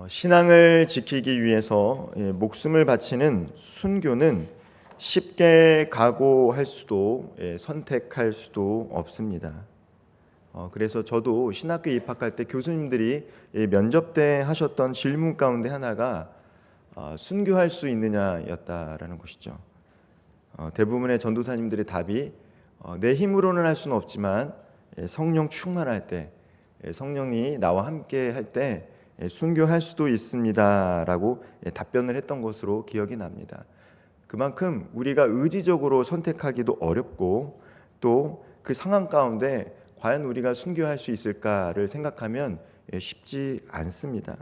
신앙을 지키기 위해서 목숨을 바치는 순교는 쉽게 각오할 수도 선택할 수도 없습니다. 그래서 저도 신학교에 입학할 때 교수님들이 면접 때 하셨던 질문 가운데 하나가 순교할 수 있느냐였다라는 것이죠. 대부분의 전도사님들의 답이 내 힘으로는 할 수는 없지만 성령 충만할 때, 성령이 나와 함께 할 때 순교할 수도 있습니다라고 답변을 했던 것으로 기억이 납니다. 그만큼 우리가 의지적으로 선택하기도 어렵고 또 그 상황 가운데 과연 우리가 순교할 수 있을까를 생각하면 쉽지 않습니다.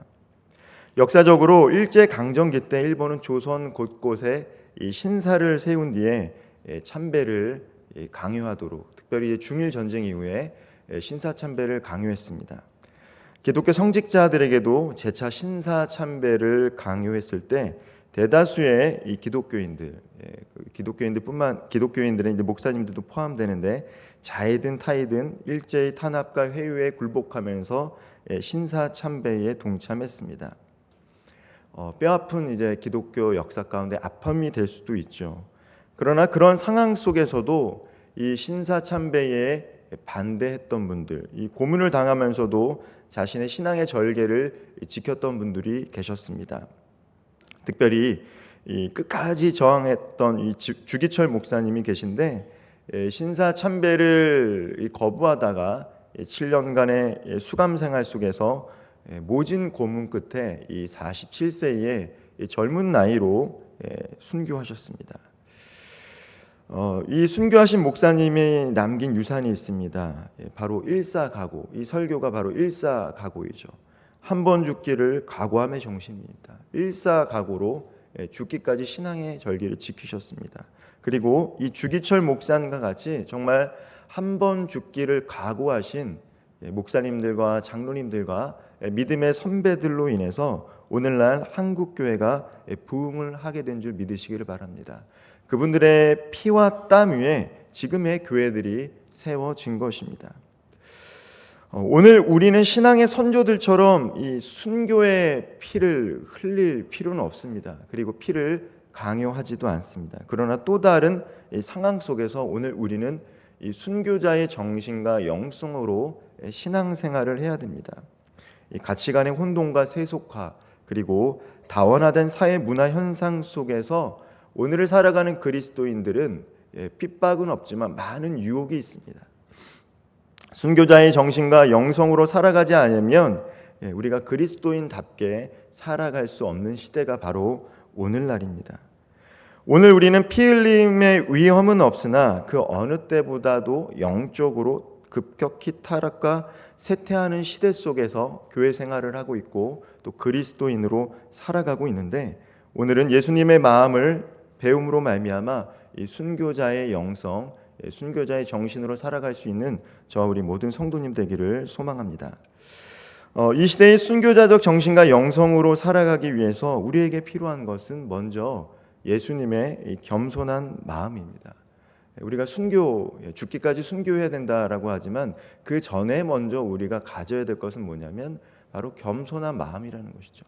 역사적으로 일제강점기 때 일본은 조선 곳곳에 이 신사를 세운 뒤에 참배를 강요하도록, 특별히 중일 전쟁 이후에 신사 참배를 강요했습니다. 기독교 성직자들에게도 재차 신사 참배를 강요했을 때 대다수의 이 기독교인들은 이제 목사님들도 포함되는데 자이든 타이든 일제의 탄압과 회유에 굴복하면서 신사 참배에 동참했습니다. 뼈아픈 이제 기독교 역사 가운데 아픔이 될 수도 있죠. 그러나 그런 상황 속에서도 이 신사 참배에 반대했던 분들, 이 고문을 당하면서도 자신의 신앙의 절개를 지켰던 분들이 계셨습니다. 특별히 이 끝까지 저항했던 이 주기철 목사님이 계신데 신사 참배를 거부하다가 7년간의 수감 생활 속에서 모진 고문 끝에 이 47세의 젊은 나이로 순교하셨습니다. 이 순교하신 목사님이 남긴 유산이 있습니다. 바로 일사각오. 이 설교가 바로 일사각오이죠. 한 번 죽기를 각오함의 정신입니다. 일사각오로 죽기까지 신앙의 절기를 지키셨습니다. 그리고 이 주기철 목사님과 같이 정말 한 번 죽기를 각오하신 목사님들과 장로님들과 믿음의 선배들로 인해서 오늘날 한국교회가 부흥을 하게 된 줄 믿으시기를 바랍니다. 그분들의 피와 땀 위에 지금의 교회들이 세워진 것입니다. 오늘 우리는 신앙의 선조들처럼 이 순교의 피를 흘릴 필요는 없습니다. 그리고 피를 강요하지도 않습니다. 그러나 또 다른 이 상황 속에서 오늘 우리는 이 순교자의 정신과 영성으로 신앙생활을 해야 됩니다. 이 가치관의 혼돈과 세속화 그리고 다원화된 사회 문화 현상 속에서 오늘을 살아가는 그리스도인들은 핍박은 없지만 많은 유혹이 있습니다. 순교자의 정신과 영성으로 살아가지 않으면 우리가 그리스도인답게 살아갈 수 없는 시대가 바로 오늘날입니다. 오늘 우리는 피 흘림의 위험은 없으나 그 어느 때보다도 영적으로 급격히 타락과 쇠퇴하는 시대 속에서 교회 생활을 하고 있고 또 그리스도인으로 살아가고 있는데 오늘은 예수님의 마음을 배움으로 말미암아 이 순교자의 영성, 순교자의 정신으로 살아갈 수 있는 저와 우리 모든 성도님 되기를 소망합니다. 이 시대의 순교자적 정신과 영성으로 살아가기 위해서 우리에게 필요한 것은 먼저 예수님의 이 겸손한 마음입니다. 우리가 죽기까지 순교해야 된다라고 하지만 그 전에 먼저 우리가 가져야 될 것은 뭐냐면 바로 겸손한 마음이라는 것이죠.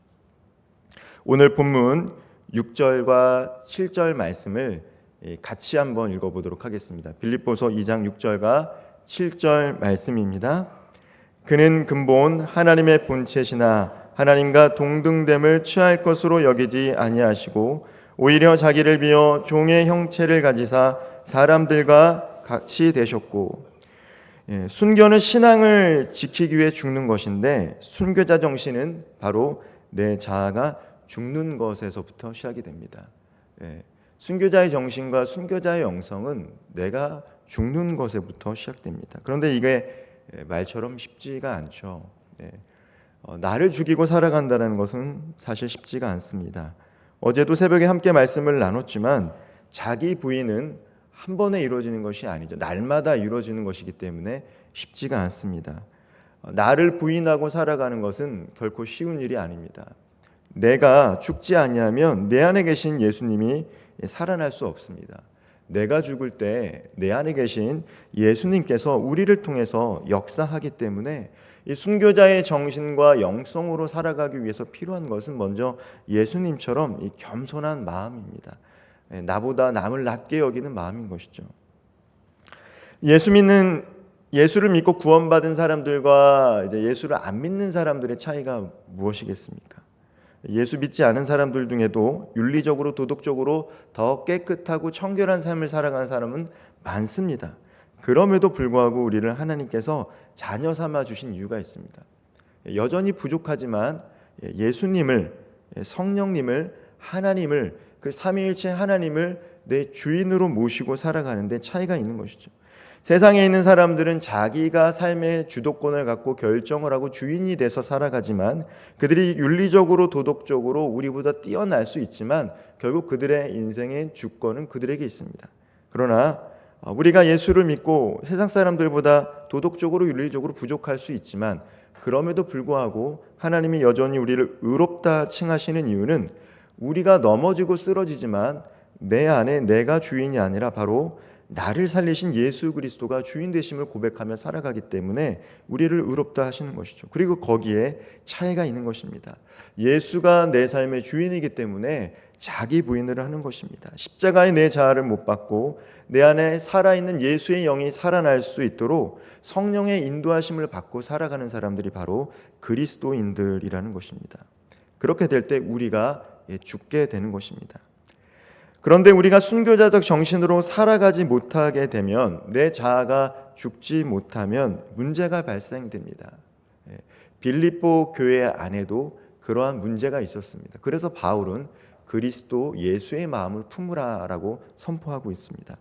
오늘 본문 6절과 7절 말씀을 같이 한번 읽어보도록 하겠습니다. 빌립보서 2장 6절과 7절 말씀입니다. 그는 근본 하나님의 본체시나 하나님과 동등됨을 취할 것으로 여기지 아니하시고 오히려 자기를 비어 종의 형체를 가지사 사람들과 같이 되셨고 순교는 신앙을 지키기 위해 죽는 것인데 순교자 정신은 바로 내 자아가 죽는 것에서부터 시작이 됩니다. 순교자의 정신과 순교자의 영성은 내가 죽는 것에부터 시작됩니다. 그런데 이게 말처럼 쉽지가 않죠. 나를 죽이고 살아간다는 것은 사실 쉽지가 않습니다. 어제도 새벽에 함께 말씀을 나눴지만 자기 부인은 한 번에 이루어지는 것이 아니죠. 날마다 이루어지는 것이기 때문에 쉽지가 않습니다. 나를 부인하고 살아가는 것은 결코 쉬운 일이 아닙니다. 내가 죽지 아니하면 내 안에 계신 예수님이 살아날 수 없습니다. 내가 죽을 때 내 안에 계신 예수님께서 우리를 통해서 역사하기 때문에 이 순교자의 정신과 영성으로 살아가기 위해서 필요한 것은 먼저 예수님처럼 이 겸손한 마음입니다. 나보다 남을 낮게 여기는 마음인 것이죠. 예수를 믿고 구원받은 사람들과 이제 예수를 안 믿는 사람들의 차이가 무엇이겠습니까? 예수 믿지 않은 사람들 중에도 윤리적으로 도덕적으로 더 깨끗하고 청결한 삶을 살아가는 사람은 많습니다. 그럼에도 불구하고 우리를 하나님께서 자녀 삼아 주신 이유가 있습니다. 여전히 부족하지만 예수님을, 성령님을, 하나님을, 그 삼위일체 하나님을 내 주인으로 모시고 살아가는 데 차이가 있는 것이죠. 세상에 있는 사람들은 자기가 삶의 주도권을 갖고 결정을 하고 주인이 돼서 살아가지만, 그들이 윤리적으로 도덕적으로 우리보다 뛰어날 수 있지만 결국 그들의 인생의 주권은 그들에게 있습니다. 그러나 우리가 예수를 믿고 세상 사람들보다 도덕적으로 윤리적으로 부족할 수 있지만 그럼에도 불구하고 하나님이 여전히 우리를 의롭다 칭하시는 이유는 우리가 넘어지고 쓰러지지만 내 안에 내가 주인이 아니라 바로 나를 살리신 예수 그리스도가 주인 되심을 고백하며 살아가기 때문에 우리를 의롭다 하시는 것이죠. 그리고 거기에 차이가 있는 것입니다. 예수가 내 삶의 주인이기 때문에 자기 부인을 하는 것입니다. 십자가에 내 자아를 못 받고 내 안에 살아있는 예수의 영이 살아날 수 있도록 성령의 인도하심을 받고 살아가는 사람들이 바로 그리스도인들이라는 것입니다. 그렇게 될 때 우리가 죽게 되는 것입니다. 그런데 우리가 순교자적 정신으로 살아가지 못하게 되면, 내 자아가 죽지 못하면 문제가 발생됩니다. 빌립보 교회 안에도 그러한 문제가 있었습니다. 그래서 바울은 그리스도 예수의 마음을 품으라라고 선포하고 있습니다.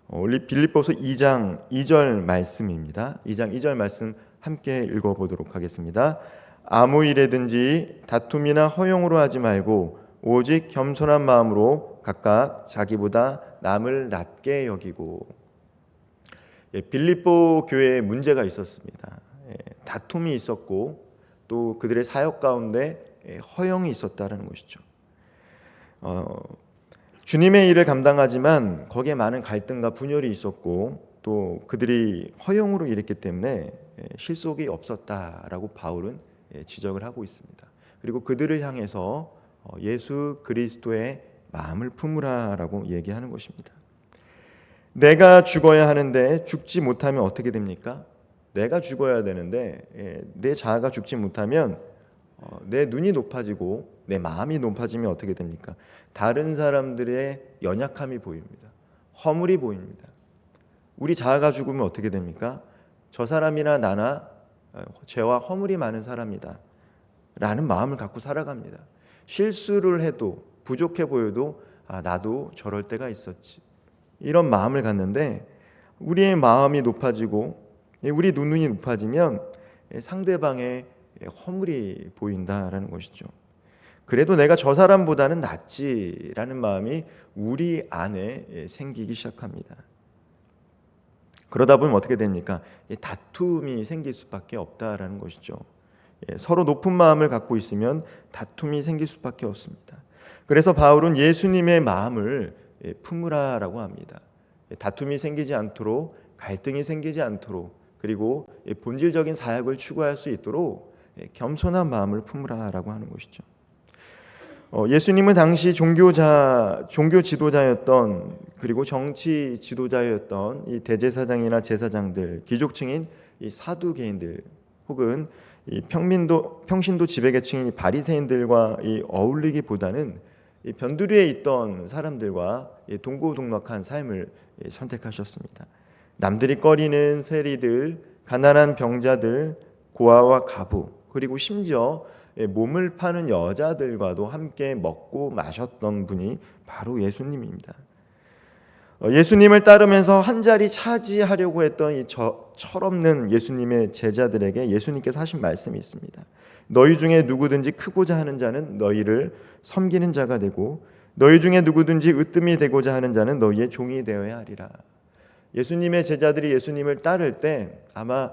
우리 빌립보서 2장 2절 말씀입니다. 2장 2절 말씀 함께 읽어보도록 하겠습니다. 아무 일에든지 다툼이나 허용으로 하지 말고 오직 겸손한 마음으로 각각 자기보다 남을 낮게 여기고. 빌립보 교회에 문제가 있었습니다. 다툼이 있었고 또 그들의 사역 가운데 허용이 있었다는 것이죠. 주님의 일을 감당하지만 거기에 많은 갈등과 분열이 있었고 또 그들이 허용으로 일했기 때문에 실속이 없었다라고 바울은 지적을 하고 있습니다. 그리고 그들을 향해서 예수 그리스도의 마음을 품으라라고 얘기하는 것입니다. 내가 죽어야 하는데 죽지 못하면 어떻게 됩니까? 내가 죽어야 되는데 내 자아가 죽지 못하면 내 눈이 높아지고 내 마음이 높아지면 어떻게 됩니까? 다른 사람들의 연약함이 보입니다. 허물이 보입니다. 우리 자아가 죽으면 어떻게 됩니까? 저 사람이나 나나 죄와 허물이 많은 사람이다 라는 마음을 갖고 살아갑니다. 실수를 해도 부족해 보여도 나도 저럴 때가 있었지, 이런 마음을 갖는데, 우리의 마음이 높아지고 우리 눈이 높아지면 상대방의 허물이 보인다라는 것이죠. 그래도 내가 저 사람보다는 낫지라는 마음이 우리 안에 생기기 시작합니다. 그러다 보면 어떻게 됩니까? 다툼이 생길 수밖에 없다라는 것이죠. 서로 높은 마음을 갖고 있으면 다툼이 생길 수밖에 없습니다. 그래서 바울은 예수님의 마음을 품으라라고 합니다. 다툼이 생기지 않도록, 갈등이 생기지 않도록, 그리고 본질적인 사역을 추구할 수 있도록 겸손한 마음을 품으라라고 하는 것이죠. 예수님은 당시 종교 지도자였던, 그리고 정치 지도자였던 이 대제사장이나 제사장들, 귀족층인 이 사두개인들 혹은 이 평신도 지배계층인 바리새인들과 어울리기보다는 이 변두리에 있던 사람들과 동고동락한 삶을 선택하셨습니다. 남들이 꺼리는 세리들, 가난한 병자들, 고아와 가부, 그리고 심지어 몸을 파는 여자들과도 함께 먹고 마셨던 분이 바로 예수님입니다. 예수님을 따르면서 한 자리 차지하려고 했던 이 철없는 예수님의 제자들에게 예수님께서 하신 말씀이 있습니다. 너희 중에 누구든지 크고자 하는 자는 너희를 섬기는 자가 되고, 너희 중에 누구든지 으뜸이 되고자 하는 자는 너희의 종이 되어야 하리라. 예수님의 제자들이 예수님을 따를 때 아마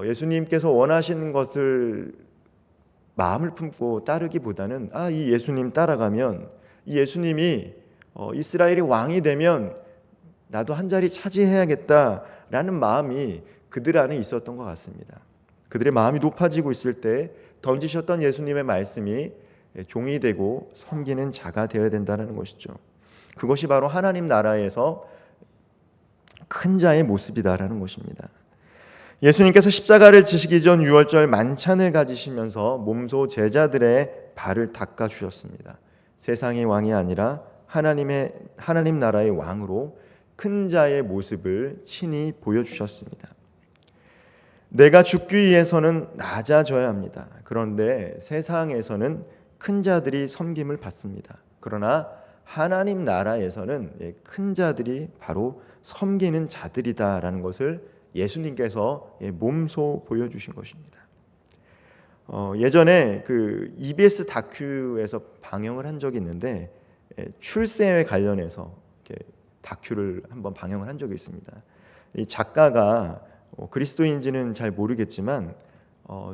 예수님께서 원하시는 것을 마음을 품고 따르기보다는 이 예수님 따라가면, 이 예수님이 이스라엘의 왕이 되면 나도 한 자리 차지해야겠다라는 마음이 그들 안에 있었던 것 같습니다. 그들의 마음이 높아지고 있을 때 던지셨던 예수님의 말씀이 종이 되고 섬기는 자가 되어야 된다는 것이죠. 그것이 바로 하나님 나라에서 큰 자의 모습이다라는 것입니다. 예수님께서 십자가를 지시기 전 유월절 만찬을 가지시면서 몸소 제자들의 발을 닦아 주셨습니다. 세상의 왕이 아니라 하나님 나라의 왕으로 큰 자의 모습을 친히 보여주셨습니다. 내가 죽기 위해서는 낮아져야 합니다. 그런데 세상에서는 큰 자들이 섬김을 받습니다. 그러나 하나님 나라에서는 큰 자들이 바로 섬기는 자들이다라는 것을 예수님께서 몸소 보여주신 것입니다. 예전에 그 EBS 다큐에서 방영을 한 적이 있는데 출세에 관련해서 이렇게 다큐를 한번 방영을 한 적이 있습니다. 이 작가가 그리스도인지는 잘 모르겠지만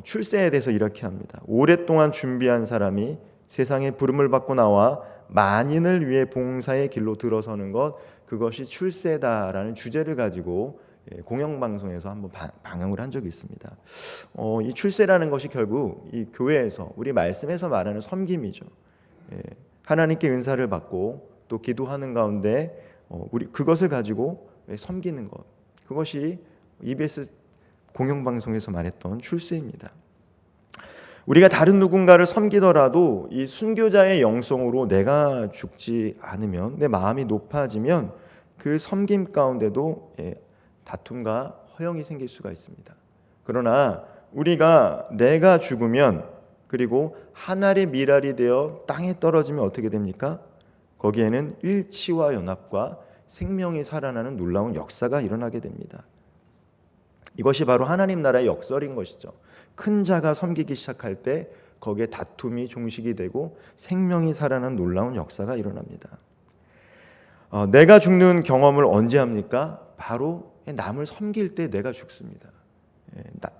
출세에 대해서 이렇게 합니다. 오랫동안 준비한 사람이 세상에 부름을 받고 나와 만인을 위해 봉사의 길로 들어서는 것, 그것이 출세다라는 주제를 가지고 공영방송에서 한번 방영을 한 적이 있습니다. 이 출세라는 것이 결국 이 교회에서 우리 말씀에서 말하는 섬김이죠. 하나님께 은사를 받고 또 기도하는 가운데 우리 그것을 가지고 섬기는 것, 그것이 EBS 공영방송에서 말했던 출세입니다. 우리가 다른 누군가를 섬기더라도 이 순교자의 영성으로 내가 죽지 않으면, 내 마음이 높아지면 그 섬김 가운데도 다툼과 허영이 생길 수가 있습니다. 그러나 우리가 내가 죽으면, 그리고 한 알의 밀알이 되어 땅에 떨어지면 어떻게 됩니까? 거기에는 일치와 연합과 생명이 살아나는 놀라운 역사가 일어나게 됩니다. 이것이 바로 하나님 나라의 역설인 것이죠. 큰 자가 섬기기 시작할 때 거기에 다툼이 종식이 되고 생명이 살아나는 놀라운 역사가 일어납니다. 내가 죽는 경험을 언제 합니까? 바로 남을 섬길 때 내가 죽습니다.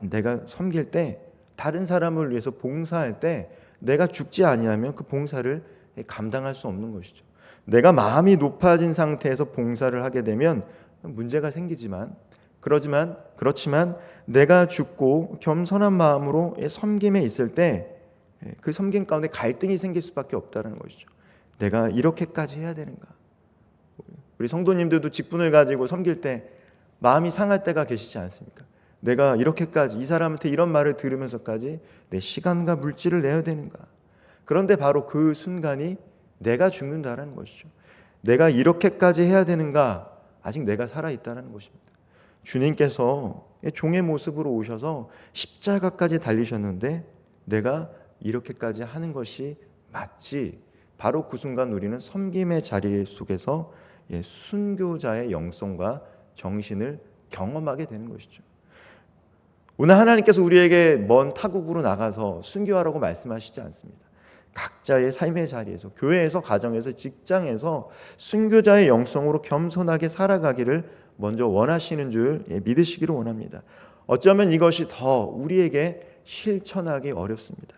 내가 섬길 때, 다른 사람을 위해서 봉사할 때 내가 죽지 아니하면 그 봉사를 감당할 수 없는 것이죠. 내가 마음이 높아진 상태에서 봉사를 하게 되면 문제가 생기지만, 그렇지만 내가 죽고 겸손한 마음으로 섬김에 있을 때 그 섬김 가운데 갈등이 생길 수밖에 없다는 것이죠. 내가 이렇게까지 해야 되는가? 우리 성도님들도 직분을 가지고 섬길 때 마음이 상할 때가 계시지 않습니까? 내가 이렇게까지 이 사람한테 이런 말을 들으면서까지 내 시간과 물질을 내야 되는가? 그런데 바로 그 순간이 내가 죽는다라는 것이죠. 내가 이렇게까지 해야 되는가? 아직 내가 살아있다는 것입니다. 주님께서 종의 모습으로 오셔서 십자가까지 달리셨는데 내가 이렇게까지 하는 것이 맞지? 바로 그 순간 우리는 섬김의 자리 속에서 순교자의 영성과 정신을 경험하게 되는 것이죠. 오늘 하나님께서 우리에게 먼 타국으로 나가서 순교하라고 말씀하시지 않습니다. 각자의 삶의 자리에서, 교회에서, 가정에서, 직장에서 순교자의 영성으로 겸손하게 살아가기를 먼저 원하시는 줄 믿으시기를 원합니다. 어쩌면 이것이 더 우리에게 실천하기 어렵습니다.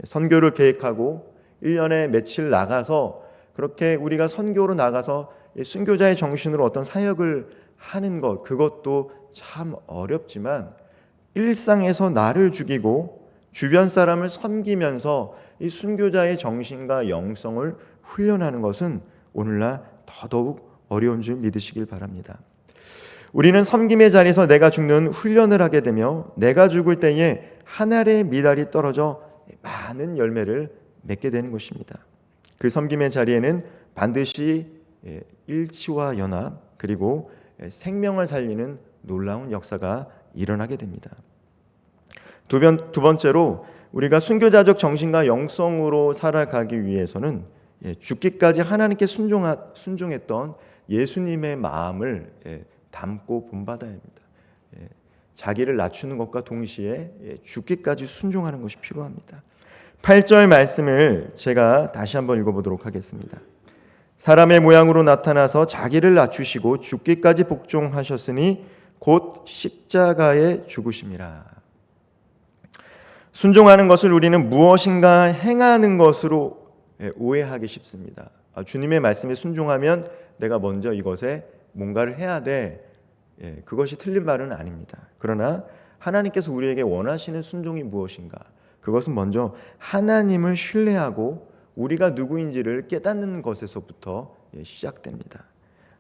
선교를 계획하고 1년에 며칠 나가서 그렇게 우리가 선교로 나가서 순교자의 정신으로 어떤 사역을 하는 것, 그것도 참 어렵지만 일상에서 나를 죽이고 주변 사람을 섬기면서 이 순교자의 정신과 영성을 훈련하는 것은 오늘날 더더욱 어려운 줄 믿으시길 바랍니다. 우리는 섬김의 자리에서 내가 죽는 훈련을 하게 되며 내가 죽을 때에 한 알의 밀알이 떨어져 많은 열매를 맺게 되는 것입니다. 그 섬김의 자리에는 반드시 일치와 연합, 그리고 생명을 살리는 놀라운 역사가 일어나게 됩니다. 두 번째로 우리가 순교자적 정신과 영성으로 살아가기 위해서는 죽기까지 하나님께 순종했던 예수님의 마음을 담고 본받아야 합니다. 자기를 낮추는 것과 동시에 죽기까지 순종하는 것이 필요합니다. 8절 말씀을 제가 다시 한번 읽어보도록 하겠습니다. 사람의 모양으로 나타나서 자기를 낮추시고 죽기까지 복종하셨으니 곧 십자가에 죽으심이라. 순종하는 것을 우리는 무엇인가 행하는 것으로 오해하기 쉽습니다. 주님의 말씀에 순종하면 내가 먼저 이것에 뭔가를 해야 돼. 그것이 틀린 말은 아닙니다. 그러나 하나님께서 우리에게 원하시는 순종이 무엇인가? 그것은 먼저 하나님을 신뢰하고 우리가 누구인지를 깨닫는 것에서부터 시작됩니다.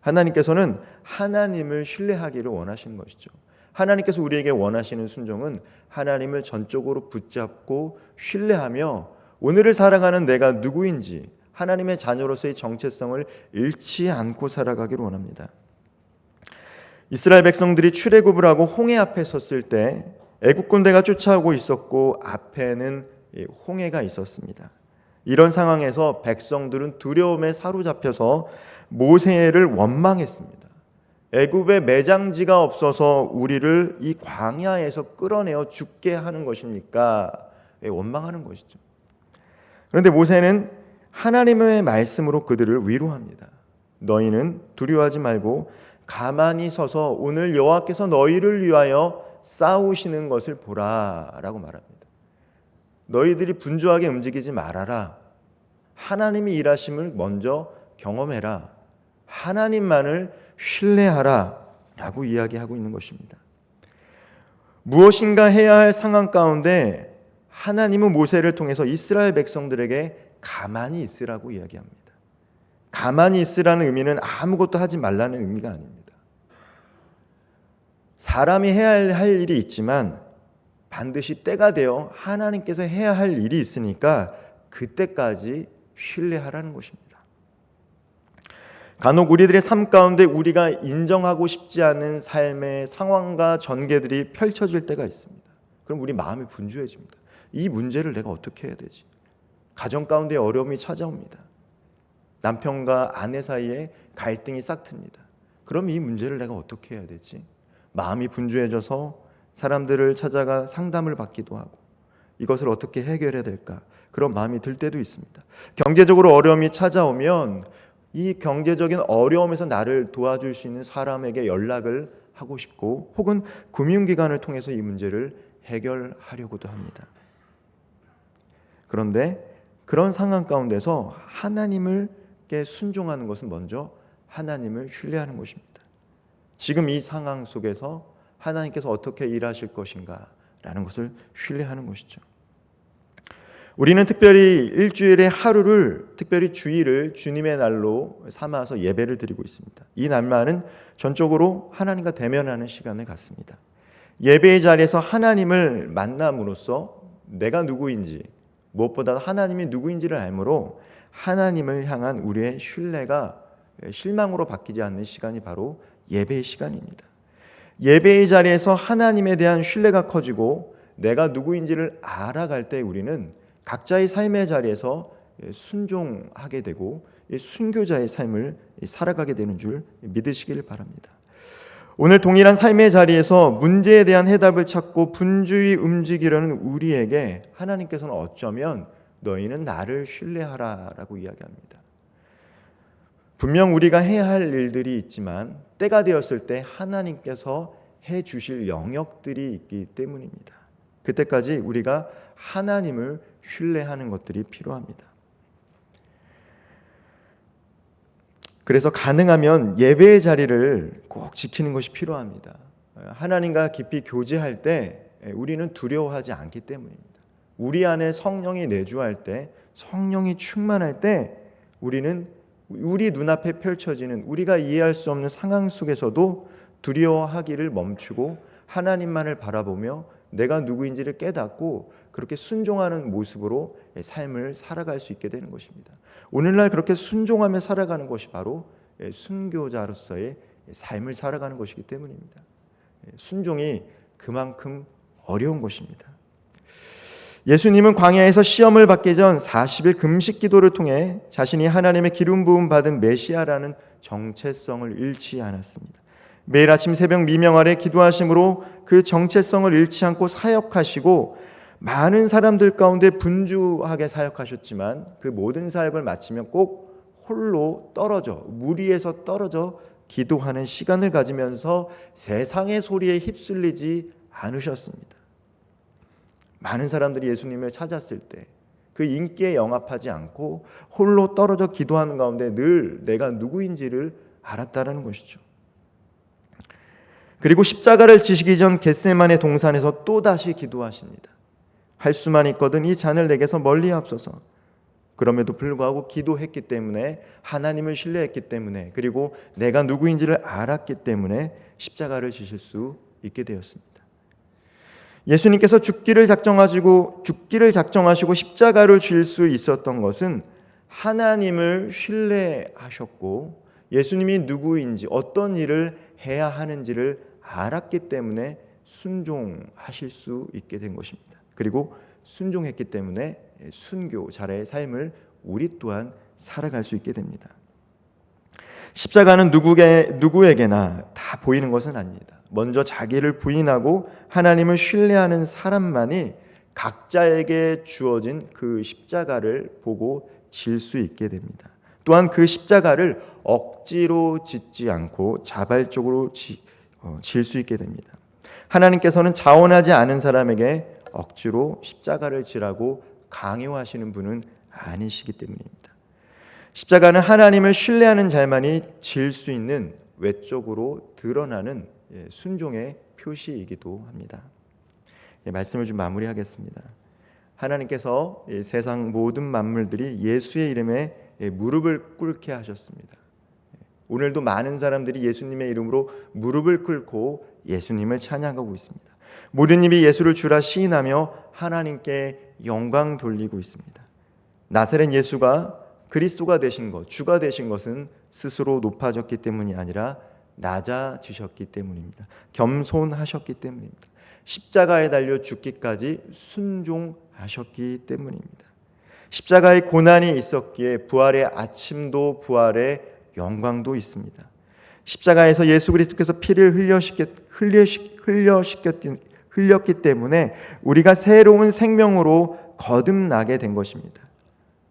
하나님께서는 하나님을 신뢰하기를 원하시는 것이죠. 하나님께서 우리에게 원하시는 순종은 하나님을 전적으로 붙잡고 신뢰하며 오늘을 살아가는 내가 누구인지 하나님의 자녀로서의 정체성을 잃지 않고 살아가기를 원합니다. 이스라엘 백성들이 출애굽을 하고 홍해 앞에 섰을 때 애국 군대가 쫓아오고 있었고 앞에는 홍해가 있었습니다. 이런 상황에서 백성들은 두려움에 사로잡혀서 모세를 원망했습니다. 애굽에 매장지가 없어서 우리를 이 광야에서 끌어내어 죽게 하는 것입니까? 원망하는 것이죠. 그런데 모세는 하나님의 말씀으로 그들을 위로합니다. 너희는 두려워하지 말고 가만히 서서 오늘 여호와께서 너희를 위하여 싸우시는 것을 보라라고 말합니다. 너희들이 분주하게 움직이지 말아라. 하나님이 일하심을 먼저 경험해라. 하나님만을 신뢰하라 라고 이야기하고 있는 것입니다. 무엇인가 해야 할 상황 가운데 하나님은 모세를 통해서 이스라엘 백성들에게 가만히 있으라고 이야기합니다. 가만히 있으라는 의미는 아무것도 하지 말라는 의미가 아닙니다. 사람이 해야 할 일이 있지만 반드시 때가 되어 하나님께서 해야 할 일이 있으니까 그때까지 신뢰하라는 것입니다. 간혹 우리들의 삶 가운데 우리가 인정하고 싶지 않은 삶의 상황과 전개들이 펼쳐질 때가 있습니다. 그럼 우리 마음이 분주해집니다. 이 문제를 내가 어떻게 해야 되지? 가정 가운데 어려움이 찾아옵니다. 남편과 아내 사이에 갈등이 싹 틉니다. 그럼 이 문제를 내가 어떻게 해야 되지? 마음이 분주해져서 사람들을 찾아가 상담을 받기도 하고 이것을 어떻게 해결해야 될까? 그런 마음이 들 때도 있습니다. 경제적으로 어려움이 찾아오면 이 경제적인 어려움에서 나를 도와줄 수 있는 사람에게 연락을 하고 싶고 혹은 금융기관을 통해서 이 문제를 해결하려고도 합니다. 그런데 그런 상황 가운데서 하나님께 순종하는 것은 먼저 하나님을 신뢰하는 것입니다. 지금 이 상황 속에서 하나님께서 어떻게 일하실 것인가 라는 것을 신뢰하는 것이죠. 우리는 특별히 일주일의 하루를, 특별히 주일을 주님의 날로 삼아서 예배를 드리고 있습니다. 이 날만은 전적으로 하나님과 대면하는 시간을 갖습니다. 예배의 자리에서 하나님을 만남으로써 내가 누구인지, 무엇보다 하나님이 누구인지를 알므로 하나님을 향한 우리의 신뢰가 실망으로 바뀌지 않는 시간이 바로 예배의 시간입니다. 예배의 자리에서 하나님에 대한 신뢰가 커지고 내가 누구인지를 알아갈 때 우리는 각자의 삶의 자리에서 순종하게 되고 순교자의 삶을 살아가게 되는 줄 믿으시길 바랍니다. 오늘 동일한 삶의 자리에서 문제에 대한 해답을 찾고 분주히 움직이려는 우리에게 하나님께서는 어쩌면 너희는 나를 신뢰하라 라고 이야기합니다. 분명 우리가 해야 할 일들이 있지만 때가 되었을 때 하나님께서 해 주실 영역들이 있기 때문입니다. 그때까지 우리가 하나님을 신뢰하는 것들이 필요합니다. 그래서 가능하면 예배의 자리를 꼭 지키는 것이 필요합니다. 하나님과 깊이 교제할 때 우리는 두려워하지 않기 때문입니다. 우리 안에 성령이 내주할 때, 성령이 충만할 때 우리는 우리 눈앞에 펼쳐지는 우리가 이해할 수 없는 상황 속에서도 두려워하기를 멈추고 하나님만을 바라보며 내가 누구인지를 깨닫고 그렇게 순종하는 모습으로 삶을 살아갈 수 있게 되는 것입니다. 오늘날 그렇게 순종하며 살아가는 것이 바로 순교자로서의 삶을 살아가는 것이기 때문입니다. 순종이 그만큼 어려운 것입니다. 예수님은 광야에서 시험을 받기 전 40일 금식 기도를 통해 자신이 하나님의 기름 부음 받은 메시아라는 정체성을 잃지 않았습니다. 매일 아침 새벽 미명 아래 기도하심으로 그 정체성을 잃지 않고 사역하시고 많은 사람들 가운데 분주하게 사역하셨지만 그 모든 사역을 마치면 꼭 홀로 떨어져 무리에서 떨어져 기도하는 시간을 가지면서 세상의 소리에 휩쓸리지 않으셨습니다. 많은 사람들이 예수님을 찾았을 때 그 인기에 영합하지 않고 홀로 떨어져 기도하는 가운데 늘 내가 누구인지를 알았다라는 것이죠. 그리고 십자가를 지시기 전 겟세마네 동산에서 또다시 기도하십니다. 할 수만 있거든 이 잔을 내게서 멀리 하옵소서. 그럼에도 불구하고 기도했기 때문에, 하나님을 신뢰했기 때문에, 그리고 내가 누구인지를 알았기 때문에 십자가를 지실 수 있게 되었습니다. 예수님께서 죽기를 작정하시고 십자가를 질 수 있었던 것은 하나님을 신뢰하셨고, 예수님이 누구인지 어떤 일을 해야 하는지를 알았기 때문에 순종하실 수 있게 된 것입니다. 그리고 순종했기 때문에 순교자의 삶을 우리 또한 살아갈 수 있게 됩니다. 십자가는 누구에게나 다 보이는 것은 아닙니다. 먼저 자기를 부인하고 하나님을 신뢰하는 사람만이 각자에게 주어진 그 십자가를 보고 질 수 있게 됩니다. 또한 그 십자가를 억지로 짓지 않고 자발적으로 질 수 있게 됩니다. 하나님께서는 자원하지 않은 사람에게 억지로 십자가를 지라고 강요하시는 분은 아니시기 때문입니다. 십자가는 하나님을 신뢰하는 자만이 질 수 있는 외적으로 드러나는 순종의 표시이기도 합니다. 말씀을 좀 마무리하겠습니다. 하나님께서 세상 모든 만물들이 예수의 이름에 무릎을 꿇게 하셨습니다. 오늘도 많은 사람들이 예수님의 이름으로 무릎을 꿇고 예수님을 찬양하고 있습니다. 모든 입이 예수를 주라 시인하며 하나님께 영광 돌리고 있습니다. 나사렛 예수가 그리스도가 되신 것, 주가 되신 것은 스스로 높아졌기 때문이 아니라 낮아지셨기 때문입니다. 겸손하셨기 때문입니다. 십자가에 달려 죽기까지 순종하셨기 때문입니다. 십자가의 고난이 있었기에 부활의 아침도 부활의 영광도 있습니다. 십자가에서 예수 그리스도께서 피를 흘렸기 때문에 우리가 새로운 생명으로 거듭나게 된 것입니다.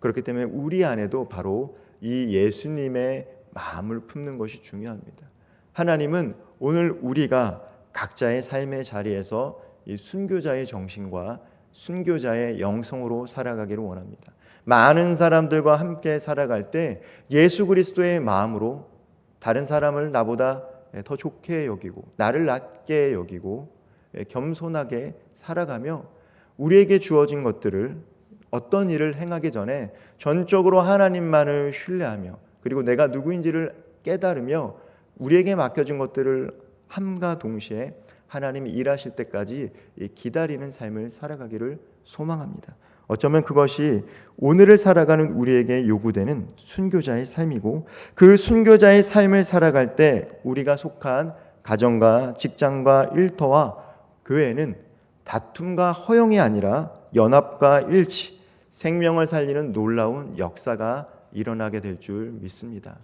그렇기 때문에 우리 안에도 바로 이 예수님의 마음을 품는 것이 중요합니다. 하나님은 오늘 우리가 각자의 삶의 자리에서 이 순교자의 정신과 순교자의 영성으로 살아가기를 원합니다. 많은 사람들과 함께 살아갈 때 예수 그리스도의 마음으로 다른 사람을 나보다 더 좋게 여기고 나를 낮게 여기고 겸손하게 살아가며 우리에게 주어진 것들을 어떤 일을 행하기 전에 전적으로 하나님만을 신뢰하며 그리고 내가 누구인지를 깨달으며 우리에게 맡겨진 것들을 함과 동시에 하나님이 일하실 때까지 기다리는 삶을 살아가기를 소망합니다. 어쩌면 그것이 오늘을 살아가는 우리에게 요구되는 순교자의 삶이고, 그 순교자의 삶을 살아갈 때 우리가 속한 가정과 직장과 일터와 교회는 다툼과 허용이 아니라 연합과 일치, 생명을 살리는 놀라운 역사가 일어나게 될 줄 믿습니다.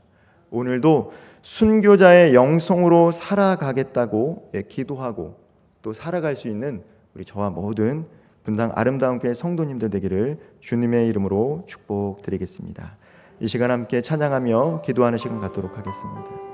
오늘도 순교자의 영성으로 살아가겠다고 기도하고 또 살아갈 수 있는 우리 저와 모든 분당 아름다운 교회 성도님들 되기를 주님의 이름으로 축복드리겠습니다. 이 시간 함께 찬양하며 기도하는 시간 갖도록 하겠습니다.